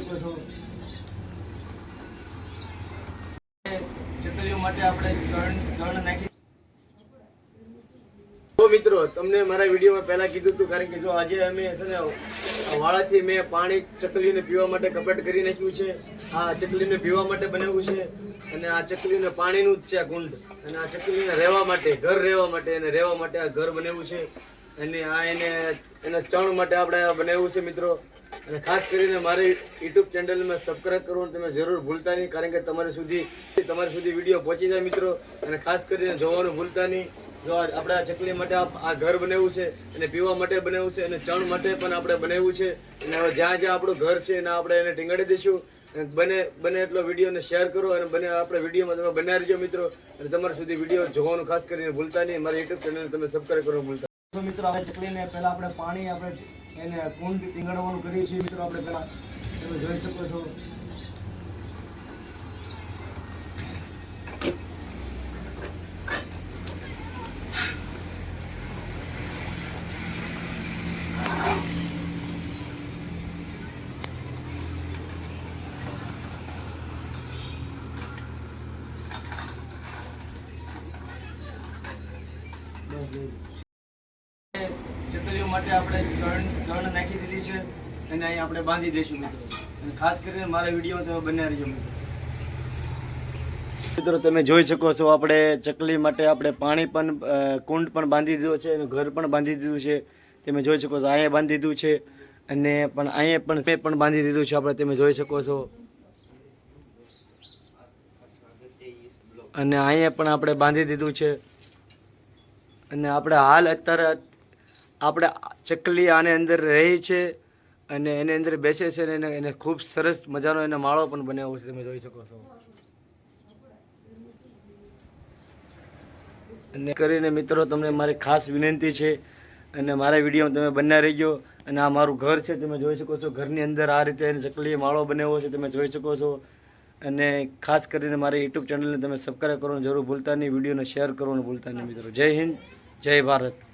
શકો છો ચકલીઓ માટે આપણે જળ નાખી। તો મિત્રો તમને મારા વિડીયોમાં પહેલા કીધું હતું, કારણ કે જો આજે અમે છે ને વાળાથી મેં પાણી ચકલીને પીવા માટે કપટ કરી નાખ્યું છે। આ ચકલીને પીવા માટે બનાવ્યું છે અને આ ચકલીને પાણીનું જ છે આ કુંડ, અને આ ચકલીને રહેવા માટે ઘર રહેવા માટે અને રહેવા માટે આ ઘર બનાવ્યું છે અને આ એના ચણ માટે આપણે બનાવ્યું છે મિત્રો। અને ખાસ કરીને મારી યુટ્યુબ ચેનલમાં સબસ્ક્રાઈબ કરવાનું તમે જરૂર ભૂલતા નહીં, કારણ કે તમારી સુધી વિડીયો પહોંચી જાય મિત્રો। અને ખાસ કરીને જોવાનું ભૂલતા નહીં। જો આપણે આ ચકલી માટે આ ઘર બનાવ્યું છે અને પીવા માટે બનાવ્યું છે અને ચણ માટે પણ આપણે બનાવ્યું છે। અને હવે જ્યાં જ્યાં આપણું ઘર છે એને આપણે એને ટીંગાડી દઈશું। બને એટલો વિડીયોને શેર કરો અને આપણે વિડીયોમાં તમે બનાવી રહેજો મિત્રો। અને તમારા સુધી વિડીયો જોવાનું ખાસ કરીને ભૂલતા નહીં। મારી યુટ્યુબ ચેનલ તમે સબસ્ક્રાઈબ કરવાનું ભૂલતા નહીં। તો મિત્રો આપણે ચકલીને પહેલા આપણે પાણી એને કુંડ ટીંગાડવાનું કરીએ છીએ મિત્રો। આપણે પહેલા તમે જોઈ શકો છો ચકલીઓ માટે આપણે જળ નાખી દીધી છે અને અહીં આપણે બાંધી દઈશું મિત્રો। અને ખાસ કરીને મારા વિડીયો તમે બનાવી રહેજો મિત્રો। તમે જોઈ શકો છો આપણે ચકલી માટે આપણે પાણી પણ કુંડ પણ બાંધી દીધો છે અને ઘર પણ બાંધી દીધું છે। તમે જોઈ શકો છો અહીંયા બાંધી દીધું છે અને પણ અહીંયા પણ બાંધી દીધું છે આપણે, તમે જોઈ શકો છો। અને અહીંયા પણ આપણે બાંધી દીધું છે અને આપણે હાલ અત્યારે આપણે ચકલી આને અંદર રહી છે અને એની અંદર બેસે છે અને એને ખૂબ સરસ મજાનો એને માળો પણ બનાવ્યો છે, તમે જોઈ શકો છો। અને કરીને મિત્રો તમને મારી ખાસ વિનંતી છે અને મારા વિડીયો તમે બનાવી રહેજો। અને આ મારું ઘર છે, તમે જોઈ શકો છો। ઘરની અંદર આ રીતે એને ચકલીએ માળો બનાવ્યો છે, તમે જોઈ શકો છો। અને ખાસ કરીને મારી યુટ્યુબ ચેનલને તમે સબસ્ક્રાઈબ કરવાનું જરૂર ભૂલતા નહીં, વિડીયોને શેર કરવાનું ભૂલતા નહીં મિત્રો। જય હિન્દ, જય ભારત।